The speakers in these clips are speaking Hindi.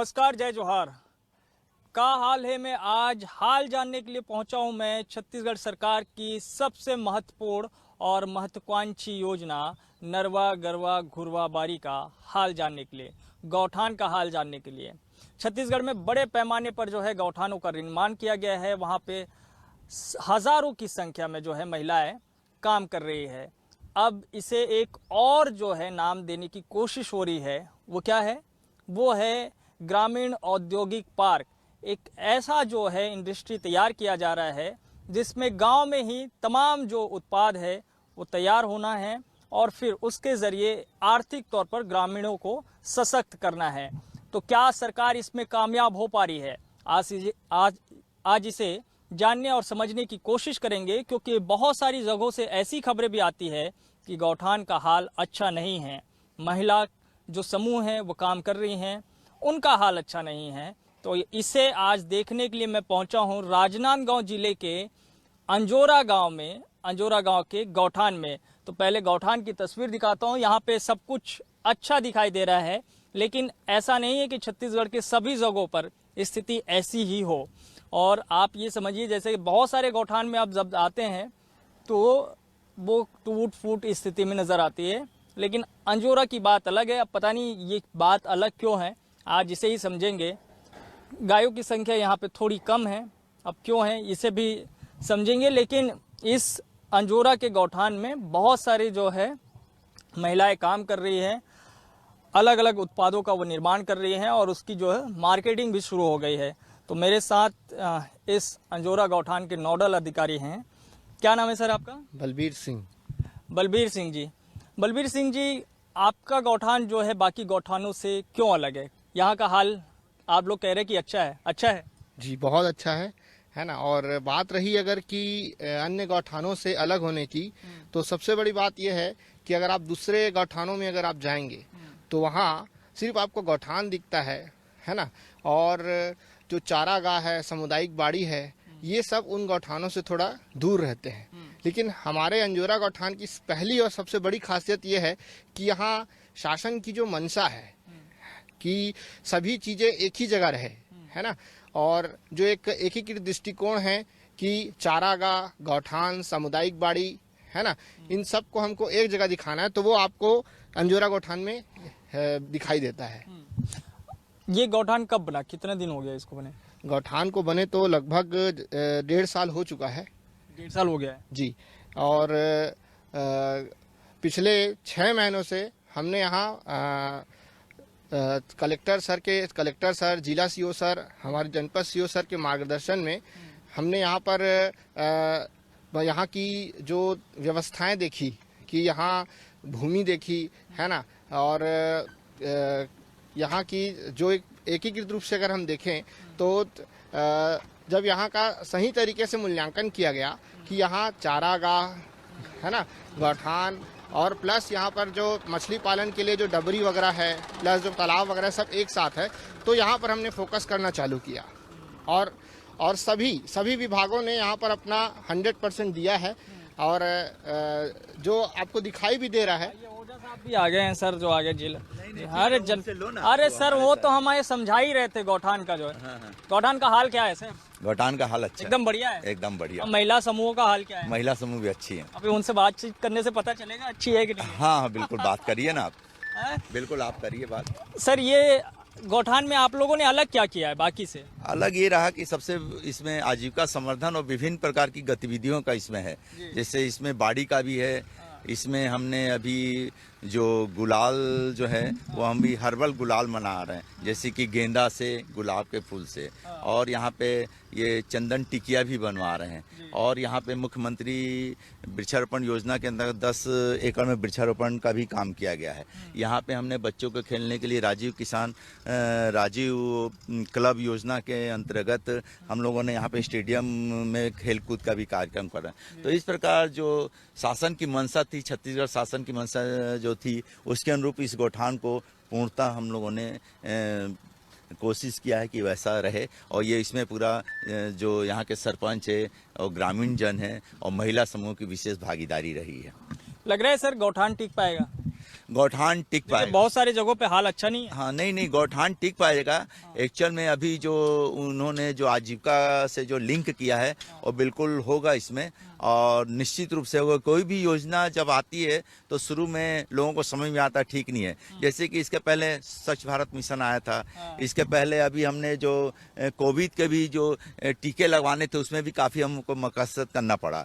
नमस्कार, जय जोहार। का हाल है। मैं आज हाल जानने के लिए पहुंचा हूं मैं छत्तीसगढ़ सरकार की सबसे महत्वपूर्ण और महत्वाकांक्षी योजना नरवा गरवा घुरवा बारी का हाल जानने के लिए, गौठान का हाल जानने के लिए। छत्तीसगढ़ में बड़े पैमाने पर जो है गौठानों का निर्माण किया गया है। वहां पे हजारों की संख्या में जो है महिलाएं काम कर रही है। अब इसे एक और जो है नाम देने की कोशिश हो रही है। वो क्या है? वो है ग्रामीण औद्योगिक पार्क। एक ऐसा जो है इंडस्ट्री तैयार किया जा रहा है जिसमें गांव में ही तमाम जो उत्पाद है वो तैयार होना है और फिर उसके ज़रिए आर्थिक तौर पर ग्रामीणों को सशक्त करना है। तो क्या सरकार इसमें कामयाब हो पा रही है? आज इसे जानने और समझने की कोशिश करेंगे, क्योंकि बहुत सारी जगहों से ऐसी खबरें भी आती है कि गौठान का हाल अच्छा नहीं है। महिला जो समूह हैं वो काम कर रही हैं, उनका हाल अच्छा नहीं है। तो इसे आज देखने के लिए मैं पहुंचा हूं राजनांदगांव जिले के अंजोरा गांव में, अंजोरा गांव के गौठान में। तो पहले गौठान की तस्वीर दिखाता हूं। यहाँ पे सब कुछ अच्छा दिखाई दे रहा है, लेकिन ऐसा नहीं है कि छत्तीसगढ़ के सभी जगहों पर स्थिति ऐसी ही हो। और आप ये समझिए, जैसे बहुत सारे गौठान में आप जब आते हैं तो वो टूट फूट स्थिति में नज़र आती है, लेकिन अंजोरा की बात अलग है। अब पता नहीं ये बात अलग क्यों है, आज इसे ही समझेंगे। गायों की संख्या यहाँ पे थोड़ी कम है, अब क्यों है इसे भी समझेंगे। लेकिन इस अंजोरा के गौठान में बहुत सारी जो है महिलाएं काम कर रही हैं, अलग अलग उत्पादों का वो निर्माण कर रही हैं और उसकी जो है मार्केटिंग भी शुरू हो गई है। तो मेरे साथ इस अंजोरा गौठान के नोडल अधिकारी हैं। क्या नाम है सर आपका? बलबीर सिंह। बलबीर सिंह जी। बलबीर सिंह जी, आपका गौठान जो है बाकी गौठानों से क्यों अलग है? यहाँ का हाल आप लोग कह रहे हैं कि अच्छा है। अच्छा है जी, बहुत अच्छा है ना। और बात रही अगर कि अन्य गौठानों से अलग होने की, तो सबसे बड़ी बात यह है कि अगर आप दूसरे गौठानों में अगर आप जाएंगे तो वहाँ सिर्फ आपको गौठान दिखता है ना। और जो चारागाह है, सामुदायिक बाड़ी है, ये सब उन गौठानों से थोड़ा दूर रहते हैं। लेकिन हमारे अंजोरा गौठान की पहली और सबसे बड़ी खासियत ये है कि यहाँ शासन की जो मंशा है कि सभी चीज़ें एक ही जगह रहे, है ना। और जो एक एकीकृत दृष्टिकोण है कि चारागाह, गौठान, सामुदायिक बाड़ी, है ना, इन सब को हमको एक जगह दिखाना है, तो वो आपको अंजोरा गौठान में दिखाई देता है। ये गौठान कब बना? कितने दिन हो गया इसको बने? गौठान को बने तो लगभग 1.5 साल हो चुका है। 1.5 साल हो गया है जी। और पिछले 6 महीनों से हमने यहाँ कलेक्टर सर, जिला सीओ सर, हमारे जनपद सीओ सर के मार्गदर्शन में हमने यहाँ पर यहाँ की जो व्यवस्थाएं देखी, कि यहाँ भूमि देखी, है ना। और यहाँ की जो एक एकीकृत रूप से अगर हम देखें तो जब यहाँ का सही तरीके से मूल्यांकन किया गया कि यहाँ चारागाह, है ना, गौठान और प्लस यहाँ पर जो मछली पालन के लिए जो डबरी वगैरह है, प्लस जो तालाब वगैरह सब एक साथ है, तो यहाँ पर हमने फोकस करना चालू किया। और सभी विभागों ने यहाँ पर अपना 100% दिया है। और जो आपको दिखाई भी दे रहा है, आप भी आ गए हैं सर, जो आगे जिला। अरे सर, वो तो हमारे समझा ही रहे थे गौठान का जो है। गौठान का हाल क्या है सर? गौठान का हाल अच्छा एकदम बढ़िया है। एकदम बढ़िया। महिला समूह का हाल क्या है? महिला समूह भी अच्छी है। अभी उनसे बातचीत करने से पता चलेगा अच्छी है कि नहीं। हाँ, बिल्कुल बात करिए ना आप। बिल्कुल आप करिए बात। सर, ये गौठान में आप लोगों ने अलग क्या किया है बाकी से? अलग ये रहा कि सबसे इसमें आजीविका संवर्धन और विभिन्न प्रकार की गतिविधियों का इसमें है। जैसे इसमें बाड़ी का भी है। इसमें हमने अभी जो गुलाल जो है वो हम भी हर्बल गुलाल मना रहे हैं, जैसे कि गेंदा से, गुलाब के फूल से। और यहाँ पे ये चंदन टिकिया भी बनवा रहे हैं। और यहाँ पे मुख्यमंत्री वृक्षारोपण योजना के अंतर्गत 10 एकड़ में वृक्षारोपण का भी काम किया गया है। यहाँ पे हमने बच्चों को खेलने के लिए राजीव क्लब योजना के अंतर्गत हम लोगों ने यहाँ पे स्टेडियम में खेलकूद का भी कार्यक्रम करा। तो इस प्रकार जो शासन की मंशा थी, छत्तीसगढ़ शासन की मंशा जो थी, उसके अनुरूप इस गौठान को पूर्णतः हम लोगों ने कोशिश किया है कि वैसा रहे। और ये इसमें पूरा जो यहाँ के सरपंच है और ग्रामीण जन है और महिला समूह की विशेष भागीदारी रही है। लग रहा है सर गौठान टिक पाएगा? गौठान टिक पाएगा। बहुत सारी जगहों पे हाल अच्छा नहीं है। हाँ नहीं गौठान टिक पाएगा। एक्चुअल में अभी जो उन्होंने जो आजीविका से जो लिंक किया है वो बिल्कुल होगा इसमें, और निश्चित रूप से होगा। कोई भी योजना जब आती है तो शुरू में लोगों को समझ में आता ठीक नहीं है। जैसे कि इसके पहले स्वच्छ भारत मिशन आया था, इसके पहले अभी हमने जो कोविड के भी जो टीके लगवाने थे उसमें भी काफ़ी हमको मकसद करना पड़ा।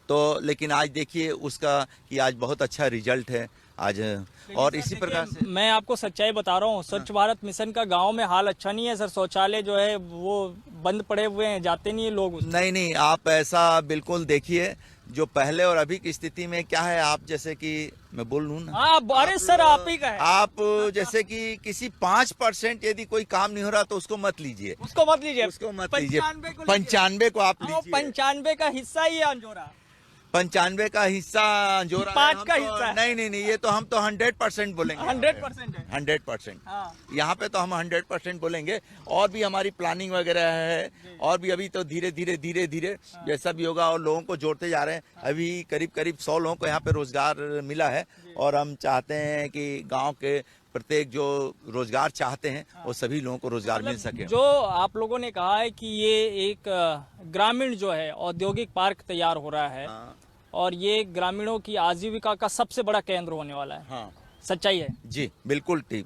तो लेकिन आज देखिए उसका कि आज बहुत अच्छा रिजल्ट है आज। और इसी प्रकार से मैं आपको सच्चाई बता रहा हूँ, स्वच्छ भारत मिशन का गांव में हाल अच्छा नहीं है सर। शौचालय जो है वो बंद पड़े हुए हैं, जाते नहीं है लोग उसमें। नहीं आप ऐसा बिल्कुल देखिए जो पहले और अभी की स्थिति में क्या है। आप जैसे कि मैं बोल लूँ ना, अरे सर आप ही का है। आप जैसे कि किसी 5% यदि कोई काम नहीं हो रहा तो उसको मत लीजिए, उसको मत लीजिए, 95 को आप लीजिए। 95 का हिस्सा ही है अंजोरा, 95 का हिस्सा अंजोरा है, 5 का हम हिस्सा है। नहीं ये तो हम तो 100% बोलेंगे। 100% है। 100%। हाँ। यहाँ पे तो हम 100% बोलेंगे। और भी हमारी प्लानिंग वगैरह है, और भी अभी तो धीरे धीरे जैसा भी होगा और लोगों को जोड़ते जा रहे हैं। अभी करीब 100 लोगों को यहाँ पे रोजगार मिला है, और हम चाहते हैं कि गाँव के प्रत्येक जो रोजगार चाहते हैं वो सभी लोगों को रोजगार मिल सके। जो आप लोगों ने कहा है कि ये एक ग्रामीण जो है औद्योगिक पार्क तैयार हो रहा है, और ये ग्रामीणों की आजीविका का सबसे बड़ा केंद्र होने वाला है। हाँ, सच्चाई है? जी बिल्कुल ठीक,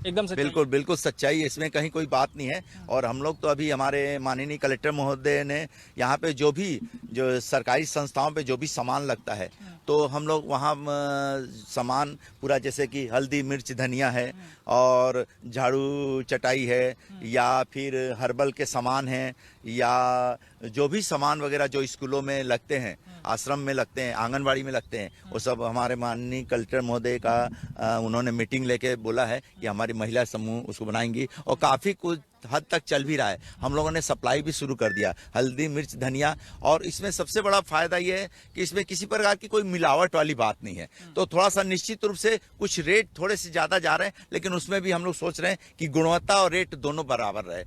एकदम सच्चाई। बिल्कुल सच्चाई है, इसमें कहीं कोई बात नहीं है। और हम लोग तो अभी हमारे माननीय कलेक्टर महोदय ने यहाँ पे जो सरकारी संस्थाओं पे जो भी सामान लगता है तो हम लोग वहाँ सामान पूरा, जैसे कि हल्दी मिर्च धनिया है और झाड़ू चटाई है, या फिर हर्बल के सामान हैं, या जो भी सामान वगैरह जो स्कूलों में लगते हैं, आश्रम में लगते हैं, आंगनबाड़ी में लगते हैं, वो सब हमारे माननीय कलेक्टर महोदय का उन्होंने मीटिंग लेके बोला है कि हमारी महिला समूह उसको बनाएंगी, और काफ़ी कुछ हद तक चल भी रहा है। हम लोगों ने सप्लाई भी शुरू कर दिया हल्दी मिर्च धनिया। और इसमें सबसे बड़ा फायदा ये है कि इसमें किसी प्रकार की कोई मिलावट वाली बात नहीं है। तो थोड़ा सा निश्चित रूप से कुछ रेट थोड़े से ज़्यादा जा रहे हैं, लेकिन उसमें भी हम लोग सोच रहे हैं कि गुणवत्ता और रेट दोनों बराबर रहे।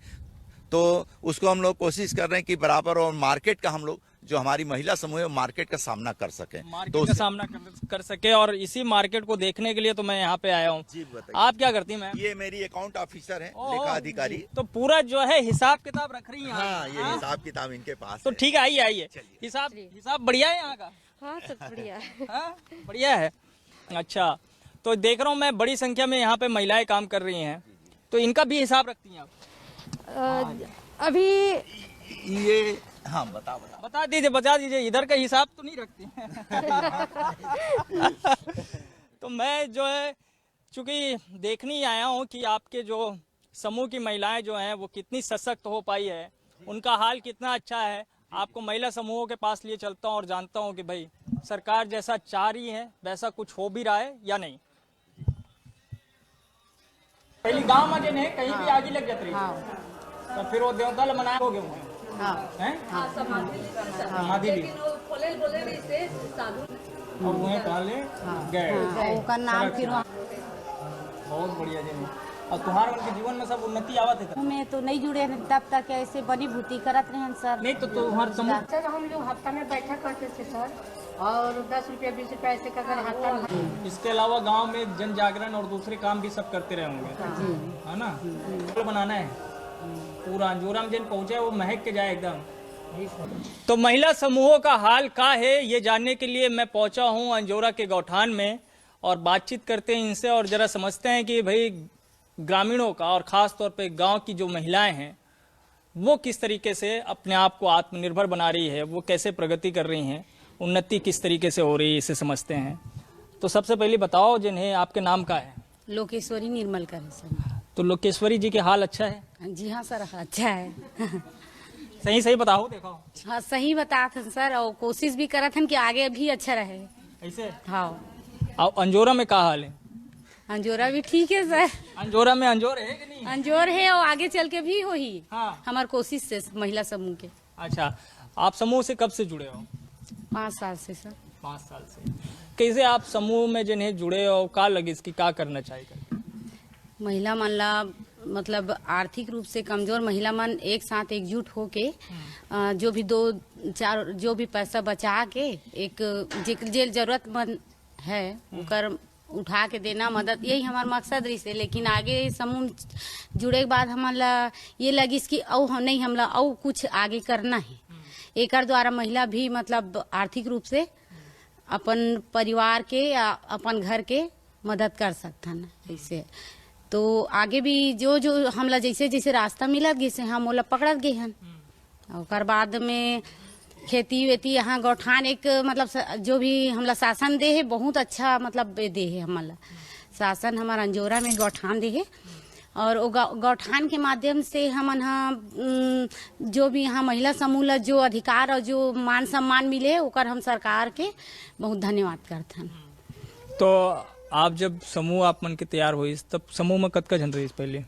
तो उसको हम लोग कोशिश कर रहे हैं कि बराबर, और मार्केट का हम लोग जो हमारी महिला समूह है मार्केट का सामना कर सके, मार्केट का सामना कर सके। और इसी मार्केट को देखने के लिए तो मैं यहाँ पे आया हूँ। आप क्या करती हैं मैम? ये मेरी अकाउंट ऑफिसर है, लेखा अधिकारी। तो पूरा जो है हिसाब किताब रख रही हैं? हाँ, ये हिसाब किताब इनके पास तो ठीक है, आइए। हिसाब बढ़िया है यहाँ का? हाँ सब बढ़िया है। हाँ, बढ़िया है। अच्छा, तो देख रहा हूँ मैं बड़ी संख्या में यहाँ पे महिलाएं काम कर रही हैं, तो इनका भी हिसाब रखती हैं आप? अभी ये हाँ बता दीजिए, इधर का हिसाब तो नहीं रखती तो मैं जो है चूंकि देखने ही आया हूँ कि आपके जो समूह की महिलाएं जो हैं वो कितनी सशक्त हो पाई है, उनका हाल कितना अच्छा है। आपको महिला समूहों के पास लिए चलता हूँ और जानता हूँ कि भाई सरकार जैसा चाह रही है वैसा कुछ हो भी रहा है या नहीं। पहले गांव में नहीं, कहीं भी आगे लग जाती रही तो फिर वो देवता बनाए हो गए समाधि भी और वहीं पहले गए का नाम फिर बहुत बढ़िया जी। और तुम्हारे उनके जीवन में सब उन्नति आवत है? में तो नहीं जुड़े हैं, तब तक ऐसे बनी भूती करत रहे सर। नहीं तो तुम्हारे समूह सर हम लोग हफ्ता में बैठा करते थे सर, और 10 रुपया 20 रुपया ऐसे का अगर हफ्ता में। इसके अलावा गांव में जन जागरण और दूसरे काम भी सब करते रहे होंगे, है ना? बनाना है पूरा अंजोरा में जिन पहुंचे वो महक के जाए एकदम। तो महिला समूहों का हाल का है ये जानने के लिए मैं पहुंचा हूं अंजोरा के गौठान में, और बातचीत करते हैं इनसे और जरा समझते हैं कि भाई ग्रामीणों का और ख़ास तौर पे गांव की जो महिलाएं हैं वो किस तरीके से अपने आप को आत्मनिर्भर बना रही है, वो कैसे प्रगति कर रही हैं, उन्नति किस तरीके से हो रही है, इसे समझते हैं। तो सबसे पहले बताओ जिन्हें, आपके नाम का है? लोकेश्वरी निर्मल कर है सर। तो लोकेश्वरी जी के हाल अच्छा है? जी हाँ सर, अच्छा है। सही बताओ, देखो। हाँ सही बता थे सर, और कोशिश भी करा था कि आगे भी अच्छा रहे ऐसे। हाँ। और अंजोरा में क्या हाल है? अंजोरा भी ठीक है सर। अंजोरा में अंजोर है कि नहीं? अंजोर है और आगे चल के भी हो ही। हाँ। हमार कोशिश से महिला समूह के। अच्छा, आप समूह से कब से जुड़े हो? 5 साल से सर। 5 साल से। कैसे आप समूह में जिन्हें जुड़े हो, क्या लगे इसकी क्या करना चाहिए? महिला मन ला मतलब आर्थिक रूप से कमजोर महिला मन एक साथ एकजुट होके जो भी 2-4 जो भी पैसा बचा के एक जे जरूरतमंद है उकर उठा के देना मदद, यही हमार मकसद रही से। लेकिन आगे समूह जुड़े के बाद हमारा ये लगी कि नहीं हमला कुछ आगे करना है। एकर द्वारा महिला भी मतलब आर्थिक रूप से अपन परिवार के या अपन घर के मदद कर सकथन। ऐसे तो आगे भी जो हमला जैसे जैसे रास्ता मिलत जैसे हम ओला पकड़त गए हन। और बाद में खेती वेती यहाँ गौठान एक मतलब जो भी हमला शासन दे है बहुत अच्छा मतलब दे है। हमला शासन हमारा अंजोरा में गौठान दे है और वो गौठान के माध्यम से हमन जो भी यहाँ महिला समूह ला जो अधिकार और जो मान सम्मान मिले ओकर हम सरकार के बहुत धन्यवाद करथन। तो आप जब समूह आप मन के तैयार हुई तब समूह में कतका जन रही पहले?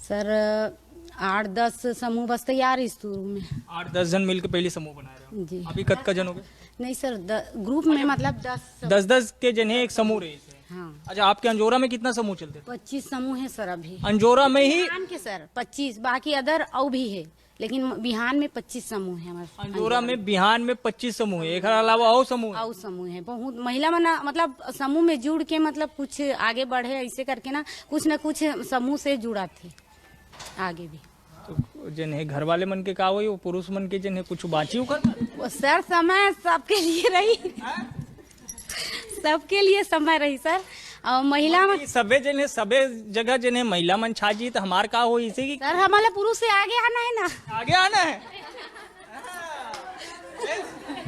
सर 8-10 समूह बस तैयार है शुरू में। 8-10 जन मिलकर पहले समूह बनाए रहे हो? जी। अभी कतका जन हो गए? नहीं सर ग्रुप में मतलब 10-10 के जन है एक समूह रही है। हाँ। अच्छा, आपके अंजोरा में कितना समूह चलते थे? 25 समूह है सर अभी अंजोरा में ही बिहान के सर 25, बाकी अदर और भी है लेकिन बिहान में 25 समूह है हमारे अंजोरा में। बिहान में 25 समूह है, एक अलावा और समूह है? और समूह है बहुत महिला में ना मतलब समूह में जुड़ के मतलब कुछ आगे बढ़े ऐसे करके ना कुछ समूह से जुड़ा थे आगे भी। तो जन है घर वाले मन के का हुई वो पुरुष मन के जन है कुछ बाची कर सर समय सबके लिए रही सबके लिए समय रही सर। और महिला में सबे जन है सबे जगह जन है महिला मन छाजी तो हमार का हो इसे की सर हमारे पुरुष से आगे आना है ना, आगे आना है।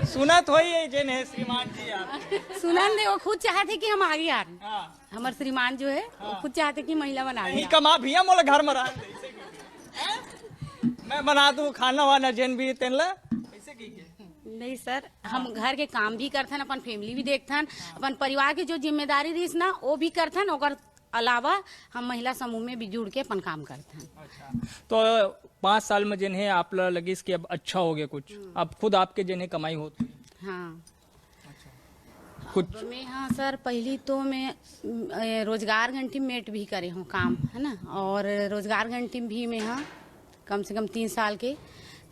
सुनत होई जन है श्रीमान जी आप सुनन दे वो खुद चाहते कि हम आगे आ रहे। हाँ। हमारे श्रीमान जो है वो खुद चाहते कि महिला बना नहीं कमा भैया मोला घर में रह मैं बना दूं खाना वाना जन भी तेनला ऐसे की के नहीं सर हम घर के काम भी करथन, अपन फैमिली भी देखथन, अपन परिवार की जो जिम्मेदारी रही ना वो भी करथन। और अलावा हम महिला समूह में भी जुड़ के अपन काम करथन। अच्छा, तो 5 साल में जन है आप लगी कि अब अच्छा हो गया कुछ, अब खुद आपके जन है कमाई होती? हाँ कुछ मैं हाँ सर पहली तो मैं रोजगार घंटी मेट भी करे हूँ काम है ना, और रोजगार घंटी भी में हाँ कम से कम 3 साल के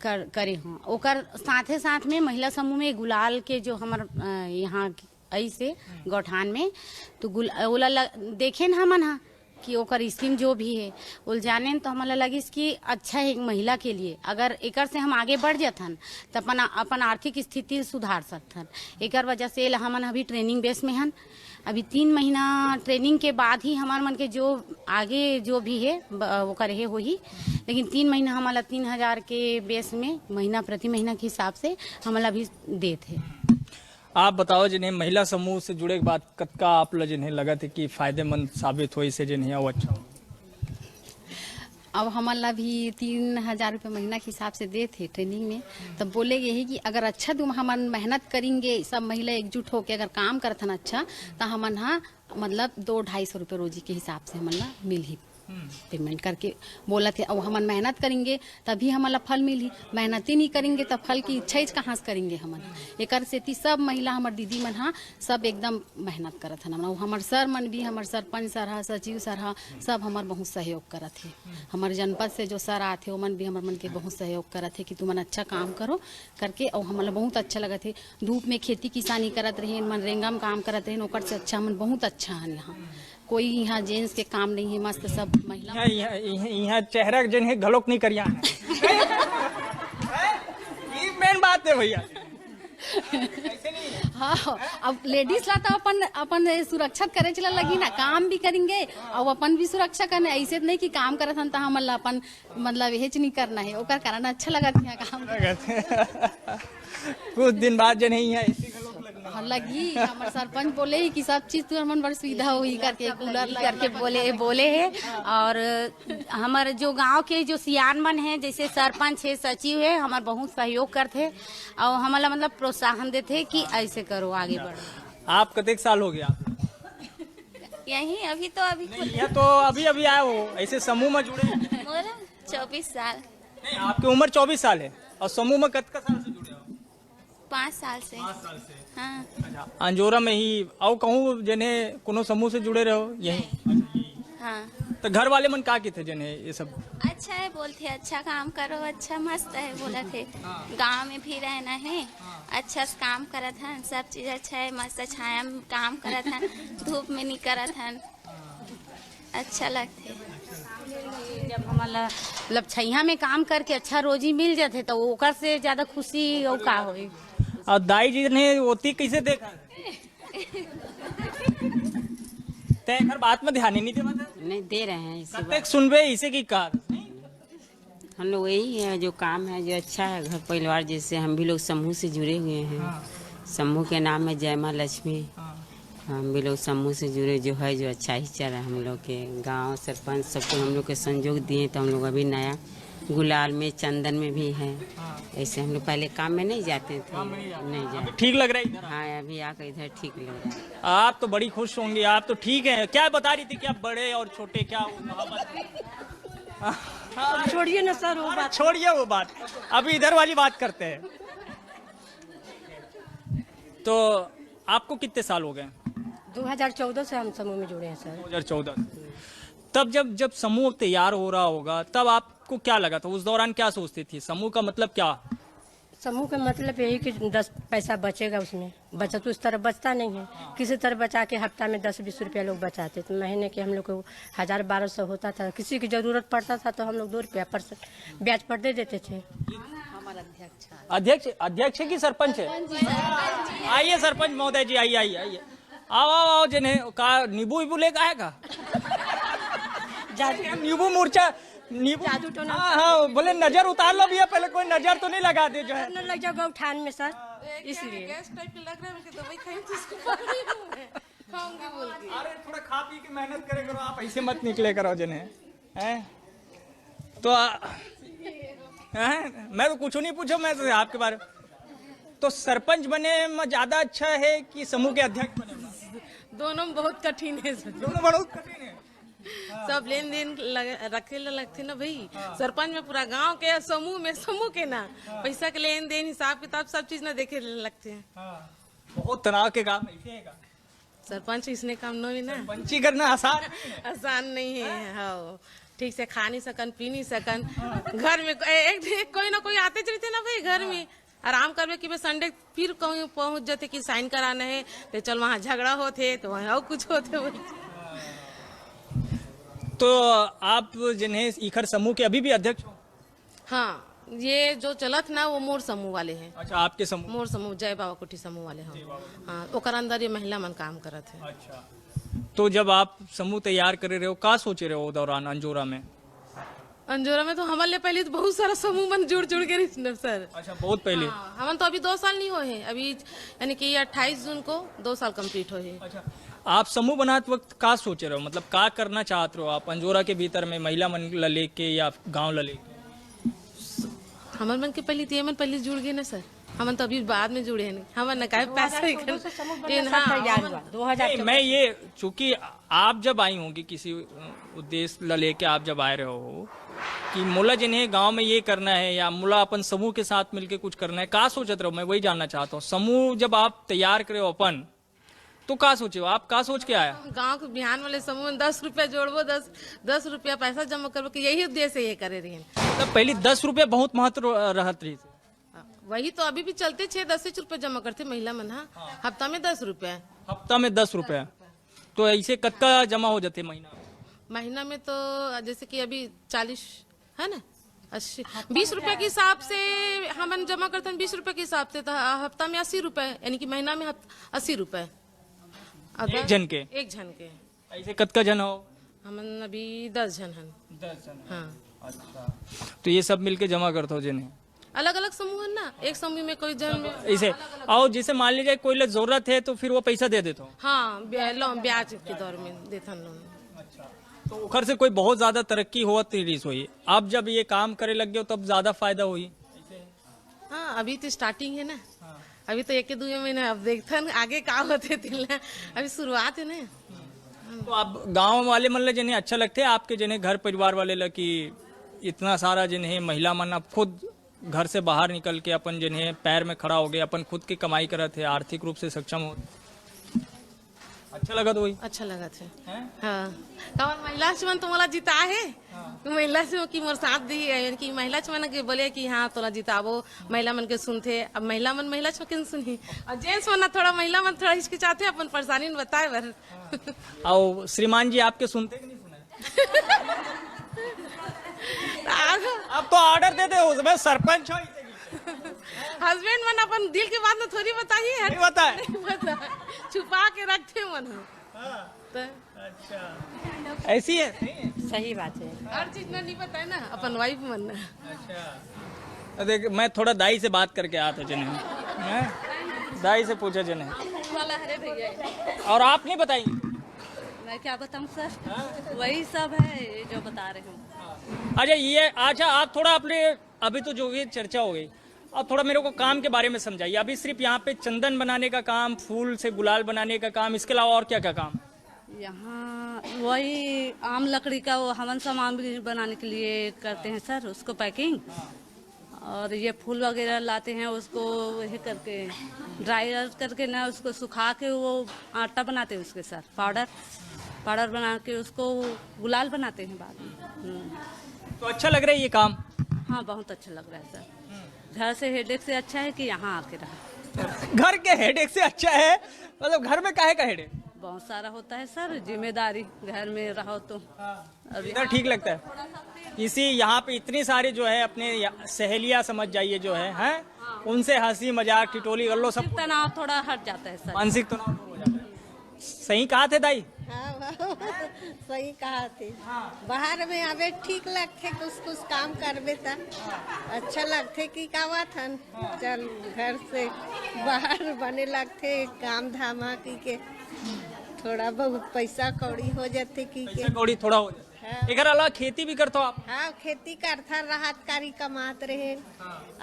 करे हूँ। ओकर साथे साथ में महिला समूह में गुलाल के जो हमार यहाँ ऐसे गौठान में तो ओला देखे न हमन हाँ कि ओकर स्कीम जो भी है उल जाने तो हमारा लगी कि अच्छा है एक महिला के लिए। अगर एकर से हम आगे बढ़ जाथन तो अपन आर्थिक स्थिति सुधार सकथन। एकर वजह से हमन अभी ट्रेनिंग बेस में हन। अभी 3 महीना ट्रेनिंग के बाद ही हमार मन के जो आगे जो भी है वो करे हो ही। लेकिन 3 महीना हमारा 3000 के बेस में महीना प्रति महीना के हिसाब से हमारा अभी देते हैं। आप बताओ जिन्हें महिला समूह से जुड़े के बाद कतका आप जिन्हें लगा थे कि फायदेमंद साबित हो इसे जिन्हें वो अच्छा हो? अब हमारा भी 3000 रुपये महीना के हिसाब से दे थे ट्रेनिंग में। तब बोले यही कि अगर अच्छा तुम हम मेहनत करेंगे सब महिला एकजुट होकर अगर काम करते ना अच्छा तो हमन हाँ मतलब 200-250 रुपये रोजी के हिसाब से हमारा मिल ही पेमेंट करके बोला थे। और हम मेहनत करेंगे तभी हमारा फल मिली, मेहनत ही नहीं करेंगे तो फल की इच्छा कहाँ से करेंगे हमन। एक सेती सब महिला हमार दीदी मन हाँ सब एकदम मेहनत करत हन। हमार सर मन भी हमार सरपंच सर हा सचिव सर हा सब हमार बहुत सहयोग करत है। हमारे जनपद से जो सर आते ओमन भी हमार मन के बहुत सहयोग करत है कि तुमन अच्छा काम करो करके। और हमारा बहुत अच्छा लगत है। धूप में खेती किसानी करत रहे मनरेगा में काम करत रहे ओकर से अच्छा हमन बहुत अच्छा है। यहाँ कोई यहाँ जेंट्स के काम नहीं है, मस्त सब महिला यहाँ चेहरा जन है घलोक नहीं करिया ये मेन बात है भैया। हाँ अब लेडीज ला तो अपन सुरक्षित करे चला लगी ना, काम भी करेंगे और अपन भी सुरक्षा करने। ऐसे नहीं कि काम करत हन तो हम अपन मतलब हेच नहीं करना है ओकर कारण अच्छा लगा था काम कुछ दिन बाद जन है लगी। हमारे सरपंच बोले कि सब चीज तो मन बड़ी सुविधा हुई करके कूलर करके बोले है। और हमारे जो गांव के जो सियान मन है जैसे सरपंच है सचिव है हमारे बहुत सहयोग करते और हमारा मतलब प्रोत्साहन देते कि ऐसे करो आगे बढ़ो। आप कतेक साल हो गया? यही अभी तो अभी आए हो ऐसे समूह में जुड़े? 24 साल। नहीं आपकी उम्र 24 साल है और समूह में कतका साल से जुड़े हो? 5 साल से। 5 साल से। हाँ। अच्छा, अंजोरा में ही और कहूँ जने कोनो समूह से जुड़े रहो यही? हाँ। तो घर वाले मन का के थे जने ये सब? अच्छा है बोलते, अच्छा काम करो, अच्छा मस्त है बोला थे। गांव में भी रहना है, अच्छा से काम करत हन, सब चीज अच्छा है, मस्त छाया में काम करत हन, धूप में नहीं करत हन, अच्छा लगते। जब हमारा मतलब छैया में काम करके अच्छा रोजी मिल जाते तो ओकर से ज्यादा खुशी और का होई। और दाई जी ने ओती कैसे देखा? ते घर बात में ध्यान ही नहीं देवा था? नहीं दे रहे हैं इसी कतेक सुनबे इसे की कार? हम लोग वही है जो काम है जो अच्छा है घर परिवार, जैसे हम भी लोग समूह से जुड़े हुए हैं। समूह के नाम है जय माँ लक्ष्मी। हम भी लोग समूह से जुड़े जो है जो अच्छा ही चल रहा है। हम लोग के गांव सरपंच सबको हम लोग के संजोग दिए तो हम लोग अभी नया गुलाल में चंदन में भी है। ऐसे हम लोग पहले काम में नहीं जाते थे, नहीं जाते। ठीक लग रहा है इधर? हाँ अभी आकर इधर ठीक लग रहा है। आप तो बड़ी खुश होंगे, आप तो ठीक हैं। क्या बता रही थी कि आप बड़े और छोटे क्या छोड़िए ना सर वो बात। छोड़िए वो बात, अभी इधर वाली बात करते हैं। तो आपको कितने साल हो गए? 2014 से हम समूह में जुड़े हैं सर। 2014। तब जब समूह तैयार हो रहा होगा तब आपको क्या लगा था? उस दौरान क्या सोचती थी? समूह का मतलब क्या? समूह का मतलब यही कि 10 पैसा बचेगा, उसमें बचत उस तरह बचता नहीं है। किसी तरह बचा के हफ्ता में 10-20 रुपया लोग बचाते, तो महीने के हम लोग को 1000-1200 होता था। किसी की जरूरत पड़ता था तो हम लोग 2 रुपया पर ब्याज पर दे देते थे। अध्यक्ष है कि सरपंच है? आइए सरपंच महोदय जी, आइए आइए आइए, आओ आओ आओ। जिन्हें का नींबू वीबू लेकर आएगा? नींबू मूर्छा नींबू जादू टोना। हाँ बोले नजर उतार लो भैया, पहले कोई नजर तो नहीं लगा दे जो है। न लग जाओ उठान में सर, इसलिए। अरे थोड़ा खा पी के मेहनत करे करो, आप ऐसे मत निकले करो जिन्हें हैं। तो मैं तो कुछ नहीं पूछो मैं तो आपके बारे में। तो सरपंच बने में ज्यादा अच्छा है कि समूह के अध्यक्ष बने? दोनों में बहुत कठिन है सर। दोनों बहुत कठिन है। सब लेन देन रखे लगते ना भाई। सरपंच में पूरा गांव के समूह के ना पैसा के लेन देन हिसाब किताब सब चीज ना देखे लगते हैं। बहुत तनाव के काम ऐसे है का? सरपंच इसने काम नहीं ना, पंची करना आसान नहीं है। हाँ ठीक से खा नहीं सकन, पी नहीं सकन, घर में एक कोई ना कोई आते रहते ना भाई। घर में आराम करवे कि संडे फिर कहीं पहुंच जाते कि साइन कराना है तो चल वहाँ झगड़ा होते तो वहाँ और कुछ होते। तो आप जिन्हें इखर समूह के अभी भी अध्यक्ष हो? हाँ ये जो चलत ना वो मोर समूह वाले हैं। अच्छा आपके समूह? मोर समूह जय बाबा कोठी समूह वाले हैं। हाँ ओकर अंदर ये महिला मन काम करत है। अच्छा तो जब आप समूह तैयार करे रहे हो का सोचे रहे हो दौरान अंजोरा में? अंजोरा में तो हमारे लिए पहले तो बहुत सारा समूह मन जुड़ के रही सर। अच्छा बहुत पहले? हाँ, हम तो अभी 2 साल नहीं हुए हैं अभी, यानी कि 28 जून को 2 साल कंप्लीट हुए हैं। अच्छा आप समूह बनाते वक्त का सोचे रहे हो, मतलब का करना चाहते हो आप अंजोरा के भीतर में, महिला मन ला लेके या गांव ला लेके? हमारे मन के पहले जुड़ गए ना सर। हम तो अभी बाद में जुड़े हैं, हमारे न का पैसा मैं ये चूंकि आप जब आई होंगी किसी उद्देश्य ला लेके, आप जब आए रहे हो कि मुला जिन्हें गांव में ये करना है या मुला अपन समूह के साथ मिलके कुछ करना है, का सोचते रहो? मैं वही जानना चाहता हूँ। समूह जब आप तैयार करे हो अपन तो का सोचे हो आप? का सोच के आया? गांव के बिहान वाले समूह में 10 रुपया जोड़बो, 10 रुपया पैसा जमा करबो कि यही उद्देश्य ये करे रही। तब पहले 10 रुपया बहुत महत्व रहत रही। वही तो अभी भी चलते 6-10 रुपया जमा करते महिला मन। हाँ हफ्ता में 10 रुपया। हफ्ता में 10 रुपया तो ऐसे कत्का जमा हो जाते महीना में? तो जैसे कि अभी 40 है ना, 80 20 रुपया के हिसाब से हम जमा करते हैं। 20 रुपया के हिसाब से तो हफ्ता में 80 रुपए, यानी कि महीना में 80 रुपए एक जन के? एक जन के। ऐसे कत्का जन हो? हम अभी 10 जन हैं। 10 जन? हाँ। अच्छा तो ये सब मिलके जमा करते हो जिन्हें? अलग अलग समूह है ना, एक समूह में कोई जन में ऐसे और जैसे मान लीजिए कोई जरूरत है तो फिर वो पैसा दे देता हूँ? हाँ ब्याज के दौर में देता लोन। अच्छा तो उखर से कोई बहुत ज्यादा तरक्की हुआ तेरीस हुई, अब जब ये काम करे लग गए तब ज्यादा फायदा हुई? हाँ अभी तो स्टार्टिंग है ना, अभी तो 1-2 महीने, अब देखते आगे का होते अभी शुरुआत है ना। तो आप गांव वाले मतलब जिन्हें अच्छा लगते हैं आपके, जिन्हें घर परिवार वाले लग कि इतना सारा जिन्हें महिला मन अब खुद घर से बाहर निकल के अपन जिन्हें पैर में खड़ा हो गए, अपन खुद की कमाई करते थे, आर्थिक रूप से सक्षम हो? अच्छा अच्छा लगा तो वही अच्छा लगा थे हैं? हाँ कवन महिला चमन तो मोला जिता है महिला से की मोर साथ दी है यानी कि महिला चमन के बोले कि हाँ तोला जिताबो महिला मन के सुनते अब महिला चमन के सुनी और जेंट्स मन थोड़ा महिला मन थोड़ा हिचकिचाते अपन परेशानी बताए बर और श्रीमान जी आपके सुनते कि नहीं सुने? अब तो ऑर्डर दे दे उसमें सरपंच हो हस्बैंड मन अपन दिल के बात में थोड़ी बताइए नहीं बताए नहीं बता छुपा के रखते मन तो अच्छा ऐसी है सही बात है। हर चीज ना नहीं बताए ना अपन वाइफ मन ना अच्छा देख मैं थोड़ा दाई से बात करके आता जने हैं दाई से पूछा जने वाला हरे भैया और आप नहीं बताएंगे मैं क्या बताऊं सर वही सब है जो बता रहे हूँ। अच्छा ये अच्छा आप थोड़ा अपने अभी तो जो ये चर्चा हो गई अब थोड़ा मेरे को काम के बारे में समझाइए। अभी सिर्फ यहाँ पे चंदन बनाने का काम फूल से गुलाल बनाने का काम इसके अलावा और क्या क्या काम? यहाँ वही आम लकड़ी का वो हवन सामान भी बनाने के लिए करते हैं सर उसको पैकिंग और ये फूल वगैरह लाते हैं उसको वही करके ड्राई करके ना उसको सुखा के वो आटा बनाते हैं उसके साथ पाउडर बना के उसको गुलाल बनाते हैं बाद में। तो अच्छा लग रहा है ये काम? हाँ बहुत अच्छा लग रहा है सर। घर से हेडेक से अच्छा है कि यहाँ आके रहा। घर के हेडेक से अच्छा है मतलब घर में काहे का हेडेक? बहुत सारा होता है सर जिम्मेदारी घर में रहो तो अभी इधर ठीक लगता है इसी यहाँ पे इतनी सारी जो है अपने सहेलियां समझ जाइए जो है हैं उनसे हंसी मजाक टिटोली कर लो सब तनाव थोड़ा हट जाता है सर। मानसिक तनाव दूर हो जाता है। सही कहा थे दाई हाँ सही कहा थे बाहर में आवे ठीक लगते कुछ काम करबे त अच्छा लगते कि कावा थन चल घर से बाहर बने लगते काम धामा की के थोड़ा बहुत पैसा कौड़ी हो जाते की के पैसा कौड़ी थोड़ा हो जाता है। एकर अलावा खेती भी करते हो आप? हाँ खेती करता राहत कारी कमात रहे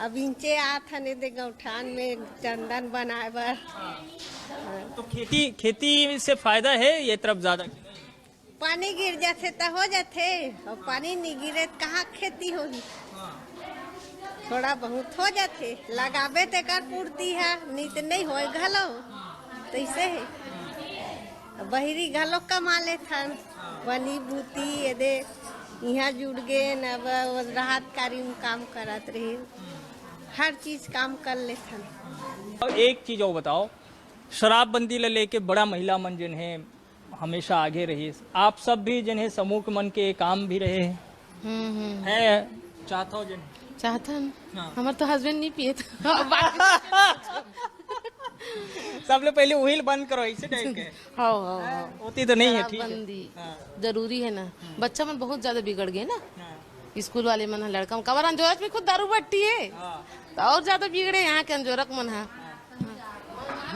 अब इंचे आत हने दे गौठान में चंदन बनाए बर तो खेती से फायदा है ये तरफ ज्यादा? पानी गिर जाते तो हो जाते और पानी नहीं गिरे तो कहाँ खेती होगी थोड़ा बहुत हो जाते लगाबे ते कर पूर्ति है नहीं तो नहीं हो घलो तो ऐसे है बहरी घलो कमा ले थन बनी बूती ये यहाँ जुड़ गए न राहत कारी में काम करत रहे हर चीज काम कर ले थन। और एक चीज और बताओ शराबबंदी ले लेके बड़ा महिला मन जिन है हमेशा आगे रही आप सब भी जिन है समूह के मन के काम भी रहे हैं चाहता हो जिन चाहता हमारे तो हस्बैंड नहीं पिए सब लोग पहले व्हील बंद करो ऐसे टाइप के होती तो नहीं है ठीक है जरूरी है ना बच्चा मन बहुत ज्यादा बिगड़ गए ना स्कूल वाले मन लड़का कवर अंजोरक में खुद दारू बट्टी है तो और ज्यादा बिगड़े यहाँ के अंजोरक मन है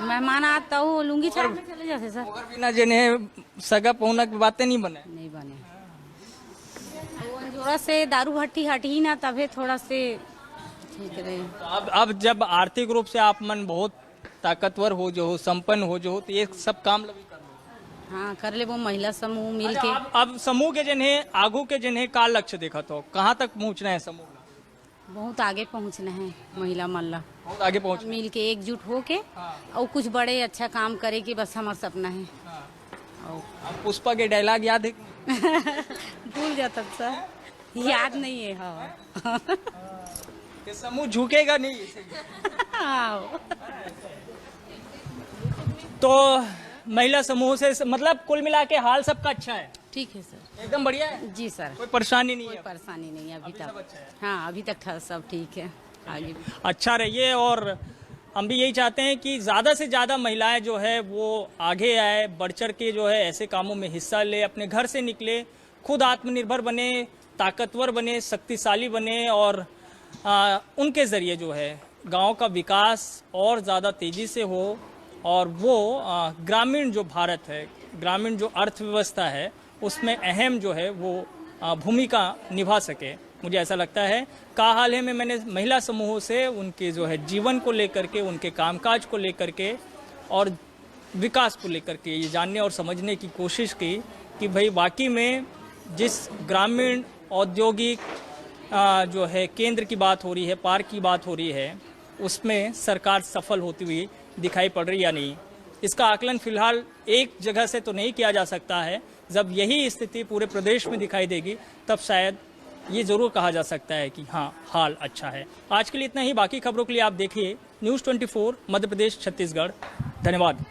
मेहमान आता हो लुंगी छाप में चले जाते सर मगर बिना जिन्हें सगा पहुना की बातें नहीं बने वो अंजोरा से दारू हटी ही ना तभी थोड़ा से ठीक रहे। तो अब जब आर्थिक रूप से आप मन बहुत ताकतवर हो जो हो संपन्न हो जो हो तो ये सब काम लगे कर लो। हाँ कर ले वो महिला समूह मिल के अब समूह के जिन्हें आगू के जिन्हें का लक्ष्य देखा तो कहाँ तक पहुँचना है समूह बहुत आगे पहुँचना है महिला मल्ला बहुत आगे पहुँच मिल के एकजुट हो के और कुछ बड़े अच्छा काम करे की बस हमारा सपना है। अब पुष्पा के डायलॉग याद है भूल जाता सर याद नहीं है। हाँ कि समूह झुकेगा नहीं तो महिला समूह से मतलब कुल मिला के हाल सबका अच्छा है? ठीक है सर एकदम बढ़िया है जी सर कोई परेशानी नहीं कोई है? परेशानी नहीं है अभी तक। हाँ अभी तक सब ठीक है आगे भी अच्छा रहिए और हम भी यही चाहते हैं कि ज़्यादा से ज़्यादा महिलाएं जो है वो आगे आए बढ़ चढ़ के जो है ऐसे कामों में हिस्सा ले अपने घर से निकले खुद आत्मनिर्भर बने ताकतवर बने शक्तिशाली बने और उनके ज़रिए जो है गांव का विकास और ज़्यादा तेज़ी से हो और वो ग्रामीण जो भारत है ग्रामीण जो अर्थव्यवस्था है उसमें अहम जो है वो भूमिका निभा सके। मुझे ऐसा लगता है हाल ही में मैंने महिला समूहों से उनके जो है जीवन को लेकर के उनके कामकाज को लेकर के और विकास को लेकर के ये जानने और समझने की कोशिश की कि भाई वाकई में जिस ग्रामीण औद्योगिक जो है केंद्र की बात हो रही है पार्क की बात हो रही है उसमें सरकार सफल होती हुई दिखाई पड़ रही या नहीं। इसका आकलन फिलहाल एक जगह से तो नहीं किया जा सकता है। जब यही स्थिति पूरे प्रदेश में दिखाई देगी तब शायद ये जरूर कहा जा सकता है कि हाँ, हाल अच्छा है। आज के लिए इतना ही। बाकी खबरों के लिए आप देखिए News 24 मध्य प्रदेश छत्तीसगढ़। धन्यवाद।